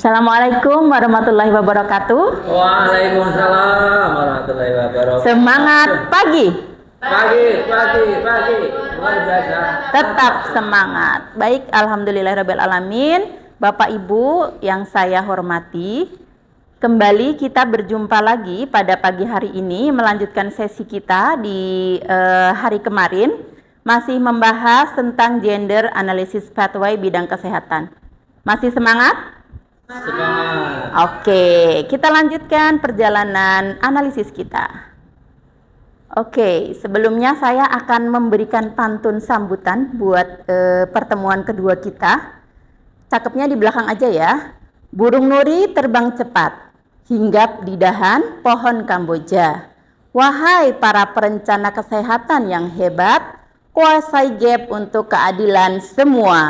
Assalamualaikum warahmatullahi wabarakatuh. Waalaikumsalam warahmatullahi wabarakatuh. Semangat pagi. Pagi. Luar biasa. Tetap semangat. Baik, alhamdulillahirabbil alamin. Bapak Ibu yang saya hormati, kembali kita berjumpa lagi pada pagi hari ini melanjutkan sesi kita di hari kemarin, masih membahas tentang gender analysis pathway bidang kesehatan. Masih semangat? Semangat. Oke, kita lanjutkan perjalanan analisis kita. Oke, sebelumnya saya akan memberikan pantun sambutan buat pertemuan kedua kita. Cakepnya di belakang aja ya. Burung nuri terbang cepat, hinggap di dahan pohon Kamboja. Wahai para perencana kesehatan yang hebat, kuasai gap untuk keadilan semua.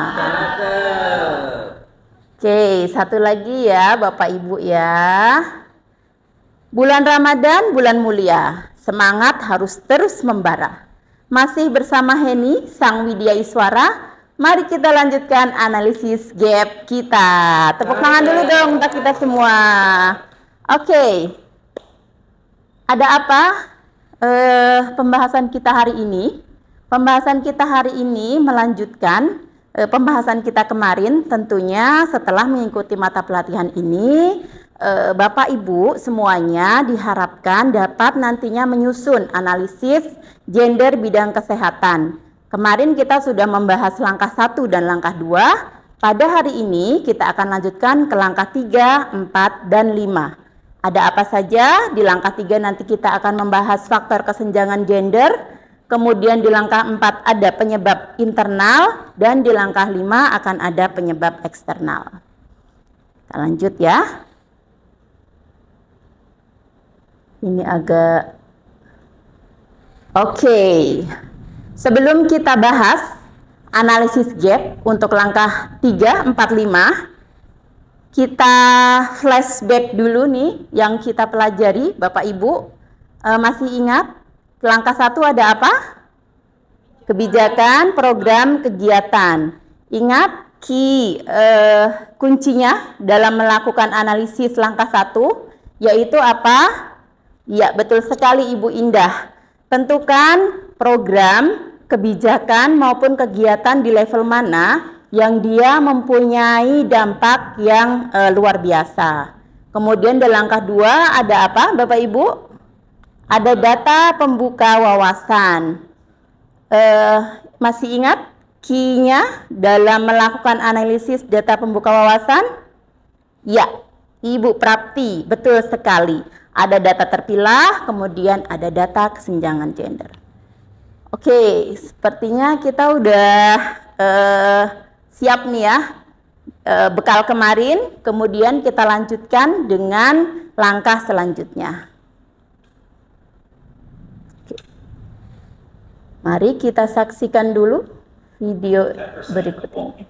Oke, satu lagi ya Bapak Ibu ya. Bulan Ramadan, bulan mulia. Semangat harus terus membara. Masih bersama Heni, Sang Widya Iswara. Mari kita lanjutkan analisis gap kita. Tepuk tangan dulu dong untuk kita semua. Oke. Ada apa pembahasan kita hari ini? Pembahasan kita hari ini melanjutkan pembahasan kita kemarin. Tentunya setelah mengikuti mata pelatihan ini, Bapak Ibu semuanya diharapkan dapat nantinya menyusun analisis gender bidang kesehatan. Kemarin kita sudah membahas langkah 1 dan langkah 2. Pada hari ini kita akan lanjutkan ke langkah 3, 4, dan 5. Ada apa saja? Di langkah 3 nanti kita akan membahas faktor kesenjangan gender. Kemudian di langkah 4 ada penyebab internal, dan di langkah 5 akan ada penyebab eksternal. Kita lanjut ya. Ini agak oke. Sebelum kita bahas analisis gap untuk langkah 3, 4, 5, kita flashback dulu nih yang kita pelajari Bapak Ibu. Masih ingat? Langkah 1 ada apa? Kebijakan, program, kegiatan. Ingat kuncinya dalam melakukan analisis langkah 1 yaitu apa? Ya, betul sekali Ibu Indah. Tentukan program, kebijakan maupun kegiatan di level mana yang dia mempunyai dampak yang luar biasa. Kemudian di langkah 2 ada apa Bapak Ibu? Ada data pembuka wawasan. Masih ingat key-nya dalam melakukan analisis data pembuka wawasan? Ya, Ibu Prapti, betul sekali. Ada data terpilah, kemudian ada data kesenjangan gender. Oke, sepertinya kita udah siap nih ya. Bekal kemarin, kemudian kita lanjutkan dengan langkah selanjutnya. Mari kita saksikan dulu video berikut ini.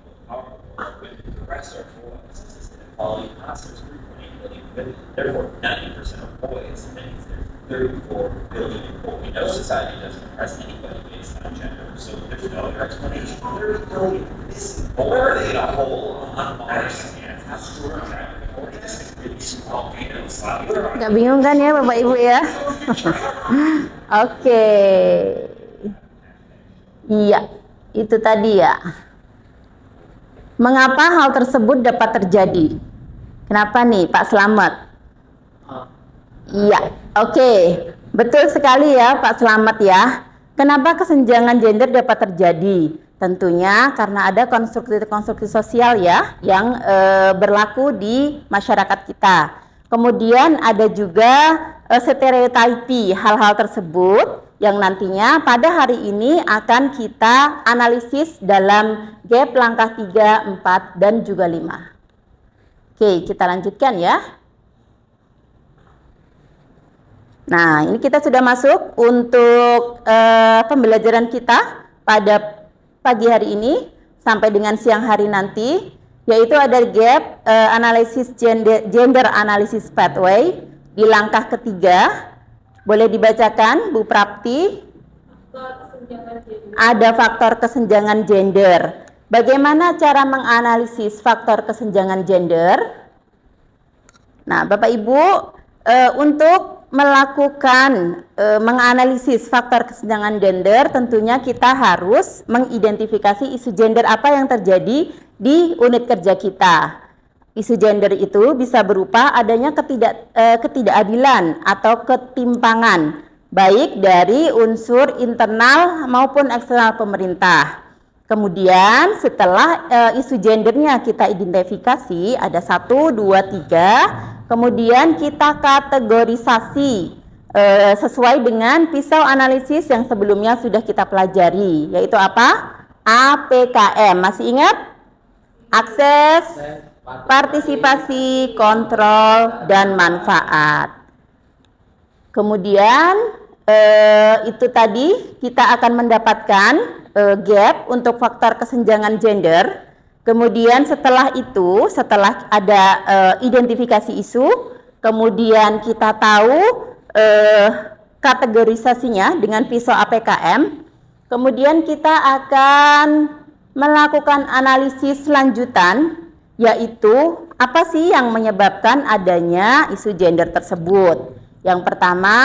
Therefore, 90% of boys think there's 34 billion people. We know society doesn't oppress anybody based on gender, so there's no other explanation. 30 billion missing boys. Where are they in a hole on Mars? Nggak bingung kan ya Bapak Ibu ya? Oke. Iya, itu tadi ya. Mengapa hal tersebut dapat terjadi? Kenapa nih Pak Slamet? Iya, oke. Betul sekali ya Pak Slamet ya. Kenapa kesenjangan gender dapat terjadi? Tentunya karena ada konstruksi sosial ya yang berlaku di masyarakat kita. Kemudian ada juga stereotipi hal-hal tersebut yang nantinya pada hari ini akan kita analisis dalam gap langkah 3, 4, dan juga 5. Oke, kita lanjutkan ya. Nah, ini kita sudah masuk untuk pembelajaran kita pada pagi hari ini sampai dengan siang hari nanti, yaitu ada gap analisis gender analysis pathway di langkah ketiga. Boleh dibacakan Bu Prapti? Ada faktor kesenjangan gender. Bagaimana cara menganalisis faktor kesenjangan gender? Nah, Bapak Ibu, untuk melakukan menganalisis faktor kesenjangan gender, tentunya kita harus mengidentifikasi isu gender apa yang terjadi di unit kerja kita. Isu gender itu bisa berupa adanya ketidakadilan atau ketimpangan, baik dari unsur internal maupun eksternal pemerintah. Kemudian setelah isu gendernya kita identifikasi, ada 1, 2, 3, kemudian kita kategorisasi sesuai dengan pisau analisis yang sebelumnya sudah kita pelajari, yaitu apa? APKM. Masih ingat? Akses, partisipasi, kontrol, dan manfaat. Kemudian itu tadi kita akan mendapatkan gap untuk faktor kesenjangan gender. Kemudian setelah itu, setelah ada identifikasi isu, kemudian kita tahu kategorisasinya dengan pisau APKM. Kemudian kita akan melakukan analisis lanjutan, yaitu apa sih yang menyebabkan adanya isu gender tersebut. Yang pertama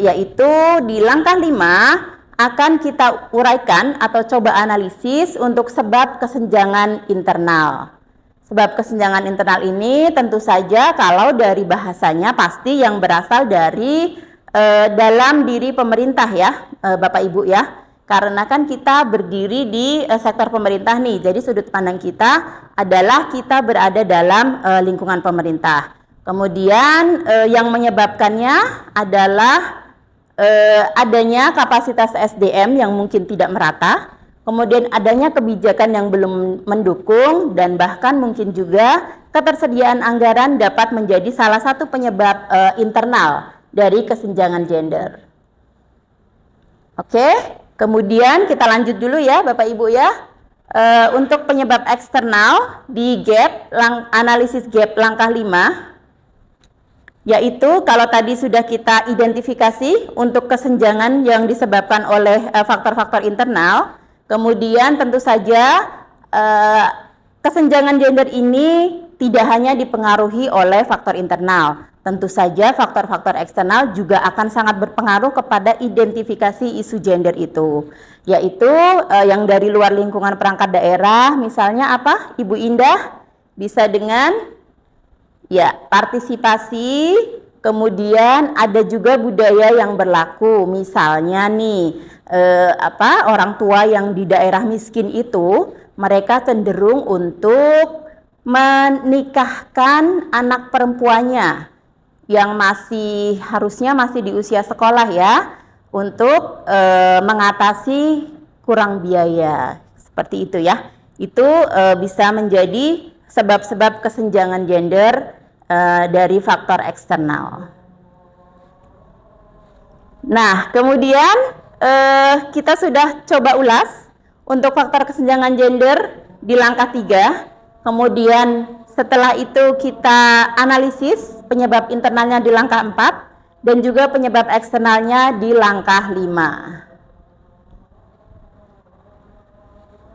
yaitu di langkah 5 akan kita uraikan atau coba analisis untuk sebab kesenjangan internal. Sebab kesenjangan internal ini tentu saja kalau dari bahasanya pasti yang berasal dari dalam diri pemerintah ya, Bapak Ibu ya. Karena kan kita berdiri di sektor pemerintah nih, jadi sudut pandang kita adalah kita berada dalam lingkungan pemerintah. Kemudian yang menyebabkannya adalah adanya kapasitas SDM yang mungkin tidak merata, kemudian adanya kebijakan yang belum mendukung, dan bahkan mungkin juga ketersediaan anggaran dapat menjadi salah satu penyebab internal dari kesenjangan gender. Oke, kemudian kita lanjut dulu ya Bapak Ibu ya. Untuk penyebab eksternal di gap, analisis gap langkah 5, yaitu kalau tadi sudah kita identifikasi untuk kesenjangan yang disebabkan oleh faktor-faktor internal, kemudian tentu saja kesenjangan gender ini tidak hanya dipengaruhi oleh faktor internal, tentu saja faktor-faktor eksternal juga akan sangat berpengaruh kepada identifikasi isu gender itu, yaitu yang dari luar lingkungan perangkat daerah, misalnya apa Ibu Indah? Bisa dengan ya, partisipasi, kemudian ada juga budaya yang berlaku. Misalnya nih, orang tua yang di daerah miskin itu, mereka cenderung untuk menikahkan anak perempuannya yang harusnya masih di usia sekolah ya, untuk mengatasi kurang biaya. Seperti itu ya. Itu bisa menjadi sebab-sebab kesenjangan gender dari faktor eksternal. Nah, kemudian kita sudah coba ulas untuk faktor kesenjangan gender di langkah 3. Kemudian setelah itu kita analisis penyebab internalnya di langkah 4 dan juga penyebab eksternalnya di langkah 5.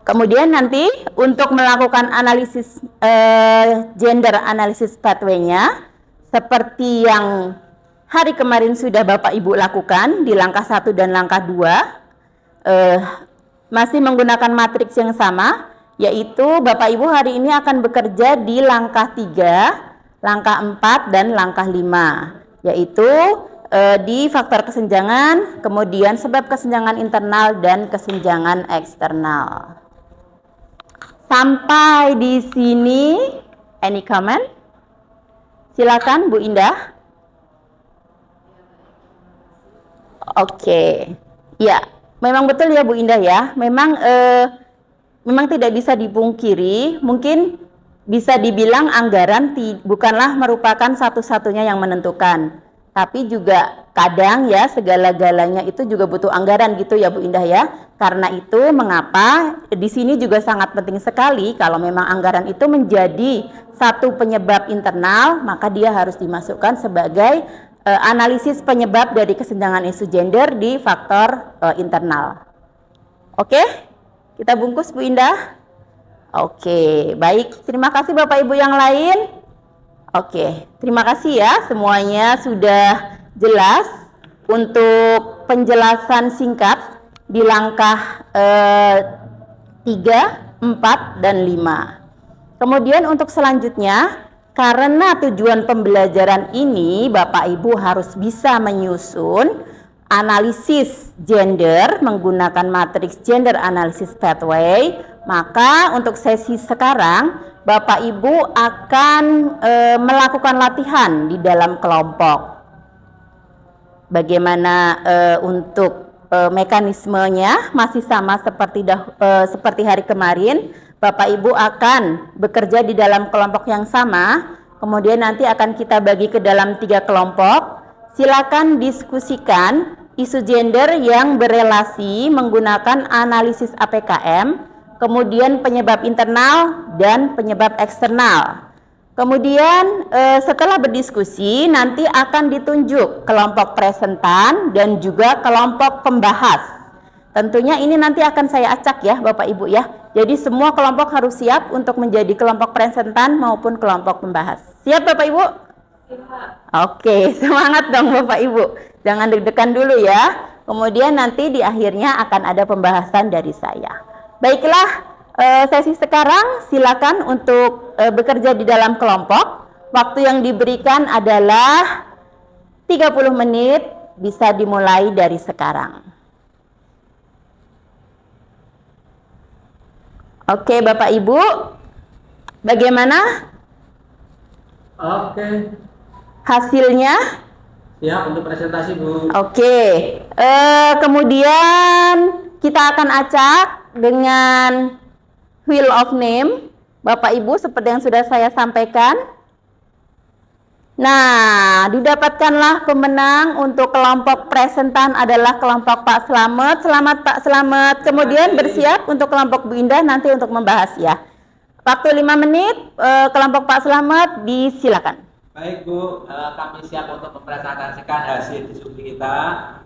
Kemudian nanti untuk melakukan analisis gender analysis pathway-nya seperti yang hari kemarin sudah Bapak Ibu lakukan di langkah 1 dan langkah 2, masih menggunakan matriks yang sama, yaitu Bapak Ibu hari ini akan bekerja di langkah 3, langkah 4 dan langkah 5, yaitu di faktor kesenjangan, kemudian sebab kesenjangan internal dan kesenjangan eksternal. Sampai di sini, any comment? Silakan Bu Indah. Oke, ya, memang betul ya Bu Indah ya. Memang tidak bisa dipungkiri, mungkin bisa dibilang anggaran bukanlah merupakan satu-satunya yang menentukan. Tapi juga kadang ya segala-galanya itu juga butuh anggaran gitu ya Bu Indah ya. Karena itu mengapa di sini juga sangat penting sekali kalau memang anggaran itu menjadi satu penyebab internal, maka dia harus dimasukkan sebagai analisis penyebab dari kesenjangan isu gender di faktor internal. Oke, kita bungkus Bu Indah. Oke, baik. Terima kasih Bapak Ibu yang lain. Oke, terima kasih ya, semuanya sudah jelas untuk penjelasan singkat di langkah 3, 4, dan 5. Kemudian untuk selanjutnya, karena tujuan pembelajaran ini Bapak Ibu harus bisa menyusun analisis gender menggunakan matriks gender analysis pathway, maka untuk sesi sekarang Bapak Ibu akan melakukan latihan di dalam kelompok. Bagaimana untuk mekanismenya masih sama seperti hari kemarin. Bapak Ibu akan bekerja di dalam kelompok yang sama, kemudian nanti akan kita bagi ke dalam 3 kelompok. Silakan diskusikan isu gender yang berelasi menggunakan analisis APKM, kemudian penyebab internal dan penyebab eksternal. Kemudian setelah berdiskusi nanti akan ditunjuk kelompok presentan dan juga kelompok pembahas. Tentunya ini nanti akan saya acak ya Bapak Ibu ya. Jadi semua kelompok harus siap untuk menjadi kelompok presentan maupun kelompok pembahas. Siap Bapak Ibu? Oke, semangat dong Bapak Ibu. Jangan deg-degan dulu ya. Kemudian nanti di akhirnya akan ada pembahasan dari saya. Baiklah, sesi sekarang silakan untuk bekerja di dalam kelompok. Waktu yang diberikan adalah 30 menit, bisa dimulai dari sekarang. Oke Bapak Ibu, bagaimana Oke. hasilnya? Siap untuk presentasi, Bu. Oke, kemudian kita akan acak dengan wheel of name, Bapak Ibu, seperti yang sudah saya sampaikan. Nah, didapatkanlah pemenang untuk kelompok presentan adalah kelompok Pak Slamet. Selamat Pak Slamet. Kemudian bersiap untuk kelompok Bu Indah nanti untuk membahas ya. Waktu 5 menit, kelompok Pak Slamet disilakan. Baik Bu, kami siap untuk mempresentasikan hasil diskusi kita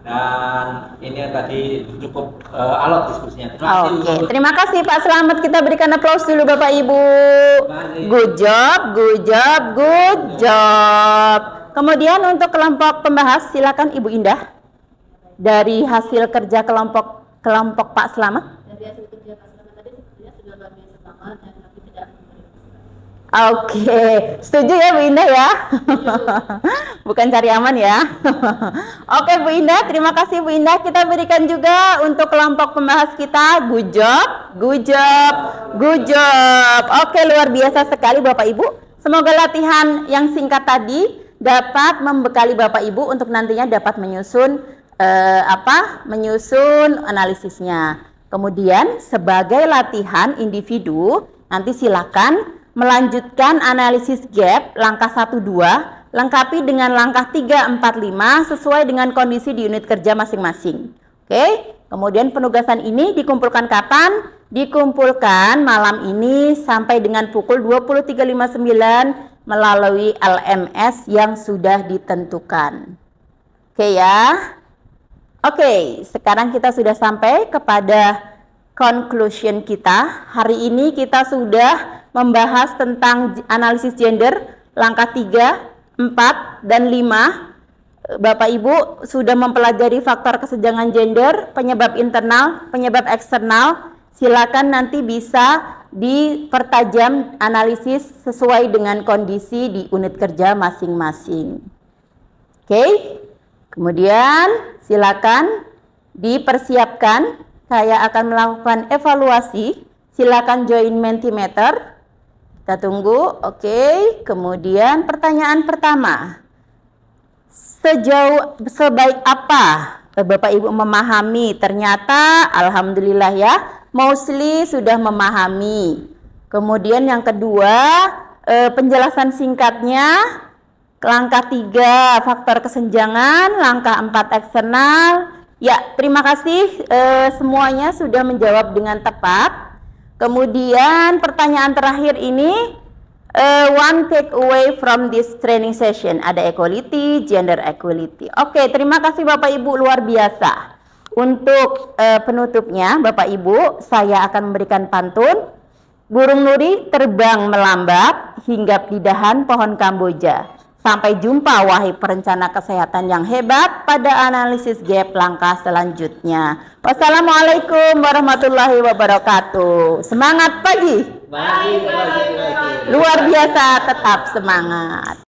dan ini tadi cukup alot diskusinya. Terima kasih. Oke, terima kasih Pak Slamet. Kita berikan aplaus dulu Bapak Ibu. Good job, good job, good job. Kemudian untuk kelompok pembahas silakan Ibu Indah. Dari hasil kerja kelompok Pak Slamet. Dari hasil kerja Pak Slamet tadi sebenarnya sudah luar biasa banget dan kami tidak Oke, setuju ya Bu Indah ya? Bukan cari aman ya. Oke Bu Indah, terima kasih Bu Indah. Kita berikan juga untuk kelompok pembahas kita. Good job, good job, good job. Oke, luar biasa sekali Bapak Ibu. Semoga latihan yang singkat tadi dapat membekali Bapak Ibu untuk nantinya dapat menyusun menyusun analisisnya. Kemudian sebagai latihan individu, nanti silakan melanjutkan analisis gap langkah 1, 2, lengkapi dengan langkah 3, 4, 5 sesuai dengan kondisi di unit kerja masing-masing. Oke, kemudian penugasan ini dikumpulkan kapan? Dikumpulkan malam ini sampai dengan pukul 23.59 melalui LMS yang sudah ditentukan. Oke ya. Oke, sekarang kita sudah sampai kepada conclusion kita. Hari ini kita sudah membahas tentang analisis gender langkah 3, 4, dan 5. Bapak Ibu sudah mempelajari faktor kesenjangan gender, penyebab internal, penyebab eksternal. Silakan nanti bisa dipertajam analisis sesuai dengan kondisi di unit kerja masing-masing. Oke. Kemudian silakan dipersiapkan. Saya akan melakukan evaluasi. Silakan join Mentimeter. Kita tunggu. Oke. Kemudian pertanyaan pertama. Sebaik apa Bapak Ibu memahami? Ternyata alhamdulillah ya, mostly sudah memahami. Kemudian yang kedua, penjelasan singkatnya. Langkah 3 faktor kesenjangan, langkah 4 eksternal. Ya, terima kasih semuanya sudah menjawab dengan tepat. Kemudian pertanyaan terakhir ini, one take away from this training session. Ada equality, gender equality. Oke, terima kasih Bapak Ibu, luar biasa. Untuk penutupnya Bapak Ibu, saya akan memberikan pantun. Burung nuri terbang melambat hinggap di dahan pohon Kamboja. Sampai jumpa wahai perencana kesehatan yang hebat pada analisis gap langkah selanjutnya. Wassalamualaikum warahmatullahi wabarakatuh. Semangat pagi. Mari. Luar biasa, tetap semangat.